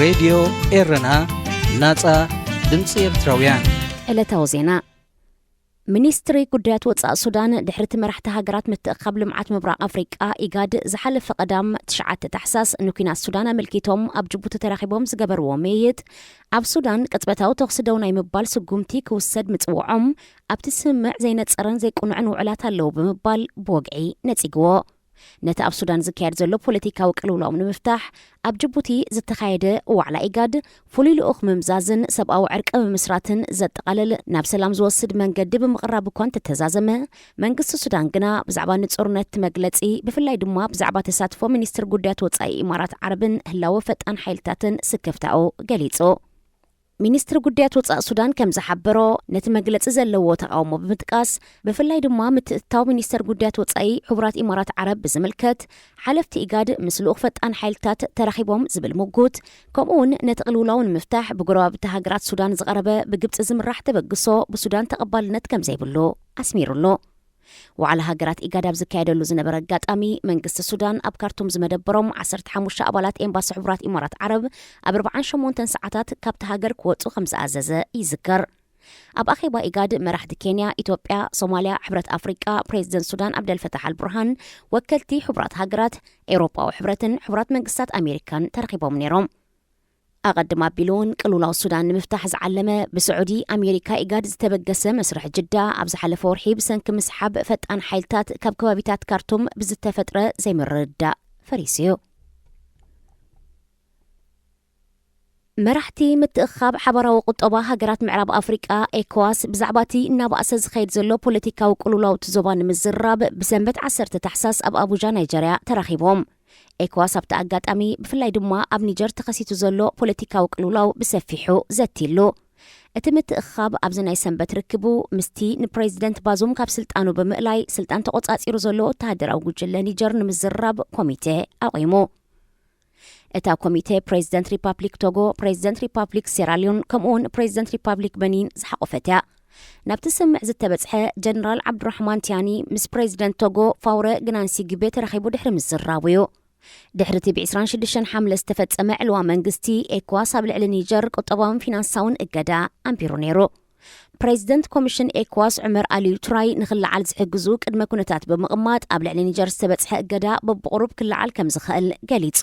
ሬድዮ ኤረና ናጻ ድምፂ ኤርትራውያን ዕለታዊ ዜና ሚኒስትሪ ጉዳያት ወጻኢ ሱዳን ድሕርቲ መራሕቲ ሃገራት ምትእኻብ ልምዓት ምብራቕ ኣፍሪቃ ኢጋድ ዝሓለፈ ቀዳም 9 ታሕሳስ ንኩናት ሱዳን ኣመልኪቶም ኣብ ጅቡቲ ተራኺቦም ዝገበርዎ መይት ኣብ ሱዳን ቅጽበታዊ ተኽሲ ደው ናይ ምባል ስጉምቲ ክውሰድ ምጽውዖም ኣብቲ ስምዕ ዘይነጸረን ዘይቁንዕን ውዕላት ኣለዉ ብምባል ብወግዒ ነጺግዎ ነቲ ኣብ ሱዳን ዝካየድ ዘሎ ፖለቲካዊ ቅልውላው ንምፍታሕ ኣብ ጅቡቲ ዝተኻየደ ዋዕላ ኢጋድ ፍሉይ ልኡኽ ምምዛዝን ሰብኣዊ ዕርቂ ብምስራትን ዘጠቓልል ናብ ሰላም ዝወስድ መንገዲ ብምቕራብ እኳ እንተተዛዘመ መንግስቲ ሱዳን ግና ብዛዕባ ንጦርነት መግለጺ ብፍላይ ድማ ብዛዕባ ተሳትፎ ሚኒስትር ጉዳያት ወጻኢ ኢማራት ዓረብን ህላወ ፈጣን ሓይልታትን ስክፍታኡ ገሊጹ ሚኒስትሪ ጉዳያት ወጻኢ ሱዳን ከም ዝሓበሮ ነቲ መግለጺ ዘለዎ ተቃውሞ ብምጥቃስ ብፍላይ ድማ ምትእታው ሚኒስትር ጉዳያት ወጻኢ ሕቡራት ኢማራት ዓረብ ብዝምልከት ሓለፍቲ ኢጋድ ምስ ልኡኽ ፈጣን ሓይልታት ተራኺቦም ዝብል ሙጉት ከምኡውን ነቲ ቅልውላው ንምፍታሕ ብጎረባብቲ ሃገራት ሱዳን ዝቐረበ ብግብፂ ዝምራሕ ተበግሶ ብሱዳን ተቐባልነት ከም ዘይብሉ ኣስሚሩሎ ዋዕላ ሃገራት ኢጋድ ኣብ ዝካየደሉ ዝነበረ ኣጋጣሚ መንግስቲ ሱዳን ኣብ ካርቱም ዝመደበሮም 15 ኣባላት ኤምባሲ ሕቡራት ኢማራት ዓረብ ኣብ 48 ሰዓታት ካብቲ ሃገር ክወፁ ከም ዝኣዘዘ ይዝከር ኣብ ኣኼባ ኢጋድ መራሕቲ ኬንያ ኢትዮጵያ ሶማልያ ሕብረት ኣፍሪቃ ፕሬዚደንት ሱዳን ዓብደልፈታሕ አልቡርሃን ወከልቲ ሕቡራት ሃገራት ኤውሮጳዊ ሕብረትን ሕቡራት መንግስታት ኣሜሪካን ተረኺቦም ነይሮም ኣቐድማ ኣቢሉውን ቅልውላው ሱዳን ንምፍታሕ ዝዓለመ ብስዑዲ ኣሜሪካ ኢጋድ ዝተበገሰ መስርሕ ጅዳ ኣብ ዝሓለፈ ወርሒ ብሰንኪ ምስሓብ ፈጣን ሓይልታት ካብ ከባቢታት ካርቱም ብዝተፈጥረ ዘይምርድዳእ ፈሪሱ እዩ መራሕቲ ምትእኻብ ሓበራዊ ቁጠባ ሃገራት ምዕራብ ኣፍሪቃ ኤኮዋስ ብዛዕባ እቲ እናባእሰ ዝኸይድ ዘሎ ፖለቲካዊ ቅልውላው ዞባ ንምዝራብ ብሰንበት 10 ታሕሳስ ኣብ ኣቡጃ ናይጀርያ ተራኺቦም ኤኮዋስ ኣብቲ ኣጋጣሚ ብፍላይ ድማ ኣብ ኒጀር ተኸሲቱ ዘሎ ፖለቲካዊ ቅልውላው ብሰፊሑ ዘቲሉ እቲ ምትእኻብ ኣብዚ ናይ ሰንበት ርክቡ ምስቲ ንፕሬዚደንት ባዙም ካብ ስልጣኑ ብምእላይ ስልጣን ተቆጻጺሩ ዘሎ ወተሃደራዊ ጉጅለ ኒጀር ንምዝራብ ኮሚቴ ኣቂሙ እታ ኮሚቴ ፕሬዚደንት ሪፓብሊክ ቶጎ ፕሬዚደንት ሪፓብሊክ ሴራሊዮን ከምኡውን ፕሬዚደንት ሪፓብሊክ በኒን ዝሓቆፈት እያ ናብቲ ስምዕ ዝተበጽሐ ጀነራል ዓብዱራሕማን ቲያኒ ምስ ፕሬዚደንት ቶጎ ፋውረ ግናንሲ ግቤ ተራኺቡ ድሕሪ ምዝራቡ እዩ ድሕርቲ ብ26 ሓምለ ዝተፈጸመ ዕልዋ መንግስቲ ኤኮዋስ ኣብ ልዕሊ ኒጀር ቁጠባውን ፊናንሳውን እገዳ ኣንቢሩ ነይሩ ፕሬዚደንት ኮሚሽን ኤኮዋስ ዑመር ኣልዩ ትራይ ንኽለዓል ዝሕግዙ ቅድመ ኩነታት ብምቕማጥ ኣብ ልዕሊ ኒጀር ዝተበጽሐ እገዳ በብቕሩብ ክለዓል ከም ዝኽእል ገሊጹ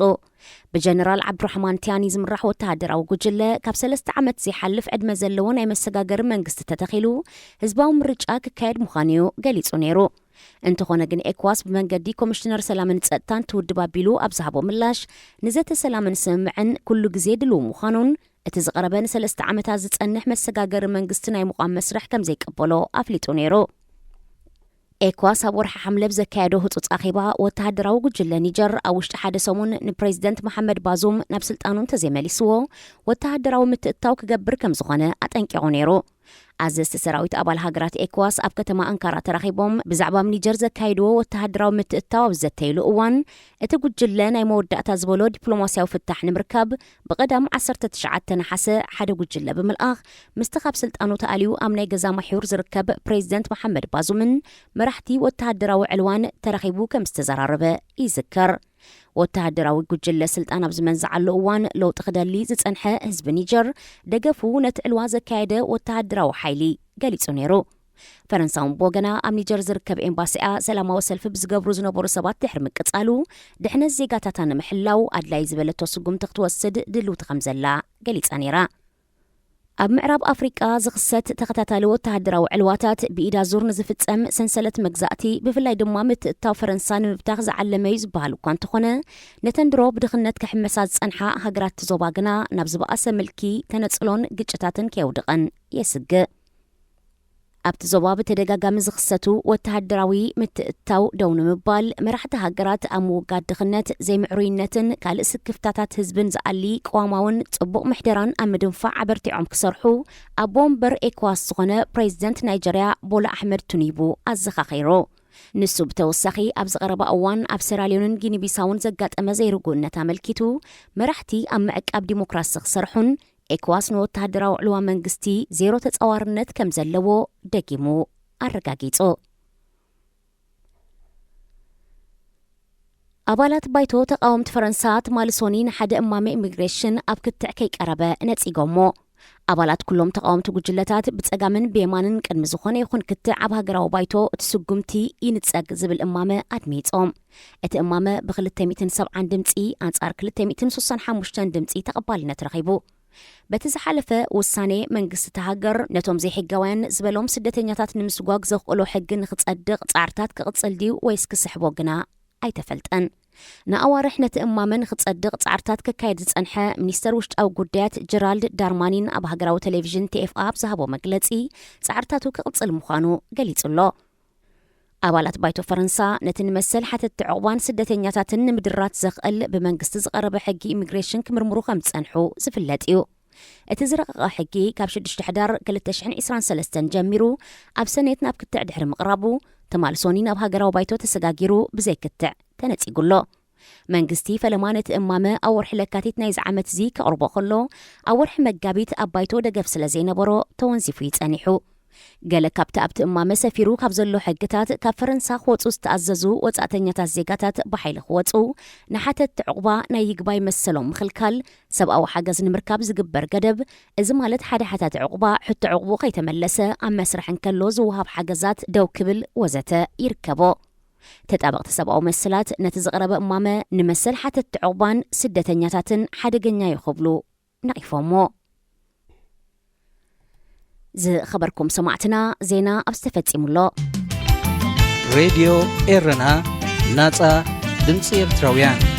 ብጀነራል ዓብዱራሕማን ቲያኒ ዝምራሕ ወተሃደራዊ ጉጅለ ካብ 3 ዓመት ዘይሓልፍ ዕድመ ዘለዎ ናይ መሰጋገሪ መንግስቲ ተተኺሉ ህዝባዊ ምርጫ ክካየድ ምዃኑ እዩ ገሊጹ ነይሩ እንተኾነ ግን ኤኮዋስ ብመንገዲ ኮሚሽነር ሰላምን ጸጥታን ትውድብ ኣቢሉ ኣብ ዝሃቦ ምላሽ ንዘተ ሰላምን ስምምዕን ኩሉ ግዜ ድልው ምዃኑን እቲ ዝቐረበ ን3 ዓመታት ዝጸንሕ መሰጋገሪ መንግስቲ ናይ ምዃም መስርሕ ከም ዘይቀበሎ ኣፍሊጡ ነይሩ ኤኮዋስ ኣብ ወርሒ ሓምለ ብዘካየዶ ህፁፅ ኣኼባ ወተሃደራዊ ጉጅለ ኒጀር ኣብ ውሽጢ ሓደ ሰሙን ንፕሬዚደንት መሐመድ ባዙም ናብ ስልጣኑ እንተዘይመሊስዎ ወተሃደራዊ ምትእታው ክገብር ከም ዝኾነ ኣጠንቂቑ ነይሩ ኣዘዝቲ ሰራዊት ኣባል ሃገራት ኤኮዋስ ኣብ ከተማ አንካራ ተራኺቦም ብዛዕባ ኒጀር ዘካይድዎ ወተሃደራዊ ምትእታው ኣብ ዘተይሉ እዋን እቲ ጉጅለ ናይ መወዳእታ ዝበሎ ዲፕሎማስያዊ ፍታሕ ንምርካብ ብቐዳም 19 ነሓሰ ሓደ ጉጅለ ብምልኣኽ ምስቲ ካብ ስልጣኑ ተኣልዩ ኣብ ናይ ገዛ ማሕዩር ዝርከብ ፕሬዚደንት መሐመድ ባዙምን መራሕቲ ወተሃደራዊ ዕልዋን ተራኺቡ ከም ዝተዘራረበ ይዝከር ወተሃደራዊ ጉጅለ ስልጣን ኣብ ዝመንዝዓሉ እዋን ለውጢ ክደሊ ዝጸንሐ ህዝቢ ኒጀር ደገፉ ነቲ ዕልዋ ዘካየደ ወተሃደራዊ ሓይሊ ገሊጹ ነይሩ ፈረንሳውን ቦገና ኣብ ኒጀር ዝርከብ ኤምባሲኣ ሰላማዊ ሰልፊ ብዝገብሩ ዝነበሩ ሰባት ድሕሪ ምቅጻሉ ድሕነት ዜጋታታ ንምሕላው ኣድላይ ዝበለቶ ስጉምቲ ክትወስድ ድልውቲ ከም ዘላ ገሊጻ ነይራ ኣብ ምዕራብ ኣፍሪቃ ዝኽሰት ተኸታታሊ ወተሃደራዊ ዕልዋታት ብኢዳ ዙር ንዝፍጸም ሰንሰለት መግዛእቲ ብፍላይ ድማ ምትእታው ፈረንሳ ንምብታኽ ዝዓለመ እዩ ዝበሃል እኳ እንተኾነ ነተንድሮ ብድኽነት ክሕመሳ ዝጸንሓ ሃገራት ዞባ ግና ናብ ዝበኣሰ ምልኪ ተነጽሎን ግጭታትን ከየውድቐን የስግእ ኣብቲ ዞባ ብተደጋጋሚ ዝኽሰቱ ወተሃደራዊ ምትእታው ደው ንምባል መራሕቲ ሃገራት ኣብ ምውጋድ ድኽነት ዘይምዕሩይነትን ካልእ ስክፍታታት ህዝብን ዝኣሊ ቀዋማውን ጽቡቕ ምሕደራን ኣብ ምድንፋዕ ዓበርቲዖም ክሰርሑ ኣብ ቦምበር ኤኮዋስ ዝኾነ ፕሬዚደንት ናይጀርያ ቦላ ኣሕመድ ቱኒቡ ኣዘኻኺሩ ንሱ ብተወሳኺ ኣብ ዝቐረባ እዋን ኣብ ሴራሊዮንን ጊኒቢሳውን ዘጋጠመ ዘይርጉእነት ኣመልኪቱ መራሕቲ ኣብ ምዕቃብ ዲሞክራሲ ክሰርሑን ኤኮዋስ ንወተሃደራዊ ዕልዋ መንግስቲ ዜሮ ተጻዋርነት ከም ዘለዎ ደጊሙ ኣረጋጊጹ ኣባላት ባይቶ ተቃወምቲ ፈረንሳት ማልሶኒ ንሓደ እማመ ኢሚግሬሽን ኣብ ክትዕ ከይቀረበ ነጺጎሞ ኣባላት ኩሎም ተቃወምቲ ጉጅለታት ብጸጋምን ብየማንን ቅድሚ ዝኾነ ይኹን ክትዕ ኣብ ሃገራዊ ባይቶ እቲ ስጉምቲ ይንጸግ ዝብል እማመ ኣድሚጾም እቲ እማመ ብ270 ድምፂ ኣንጻር 265 ድምፂ ተቐባልነት ረኺቡ በቲ ዝሓለፈ ውሳኔ መንግስቲ ተሃገር ነቶም ዘይሕጋውያን ዝበሎም ስደተኛታት ንምስጓግ ዘኽእሎ ሕጊ ንኽጸድቕ ጻዕርታት ክቕጽል ድዩ ወይስ ክስሕቦ ግና ኣይተፈልጠን ንኣዋርሕ ነቲ እማመን ክጸድቕ ጻዕርታት ክካየድ ዝጸንሐ ሚኒስተር ውሽጣዊ ጉዳያት ጀራልድ ዳርማኒን ኣብ ሃገራዊ ቴሌቪዥን TFA ዝሃቦ መግለጺ ጻዕርታቱ ክቕጽል ምዃኑ ገሊጹሎ ኣባላት ባይቶ ፈረንሳ ነቲ ንመሰል ሓተቲ ዕቑባን ስደተኛታትን ንምድራት ዘኽእል ብመንግስቲ ዝቐረበ ሕጊ ኢሚግሬሽን ክምርምሩ ከም ዝጸንሑ ዝፍለጥ እዩ እቲ ዝረቐቐ ሕጊ ካብ 6 ሕዳር 2023 ጀሚሩ ኣብ ሰኔት ናብ ክትዕ ድሕሪ ምቕራቡ ተማልሶኒ ናብ ሃገራዊ ባይቶ ተሰጋጊሩ ብዘይክትዕ ተነጺጉሎ መንግስቲ ፈለማ ነቲ እማመ ኣብ ወርሒ ለካቲት ናይ ዝዓመት እዚ ከቕርቦ ከሎ ኣብ ወርሒ መጋቢት ኣብ ባይቶ ደገፍ ስለ ዘይነበሮ ተወንዚፉ ይጸኒሑ ገለ ካብቲ ኣብቲ እማመ ሰፊሩ ካብ ዘሎ ሕግታት ካብ ፈረንሳ ክወፁ ዝተኣዘዙ ወጻእተኛታት ዜጋታት ብሓይሊ ክወፁ ንሓተቲ ዕቑባ ናይ ይግባይ መሰሎም ምኽልካል ሰብኣዊ ሓገዝ ንምርካብ ዝግበር ገደብ እዚ ማለት ሓደ ሓታት ዕቑባ ሕቶ ዕቑቡ ከይተመለሰ ኣብ መስርሕ እንከሎ ዝውሃብ ሓገዛት ደው ክብል ወዘተ ይርከቦ ተጣበቕቲ ሰብኣዊ መስላት ነቲ ዝቐረበ እማመ ንመሰል ሓተቲ ዕቑባን ስደተኛታትን ሓደገኛ ይኽብሉ ነቒፎሞ ዝኸበርኩም ሰማዕትና ዜና ኣብ ዝተፈጺሙሎ ሬድዮ ኤረና ናጻ ድምፂ ኤርትራውያን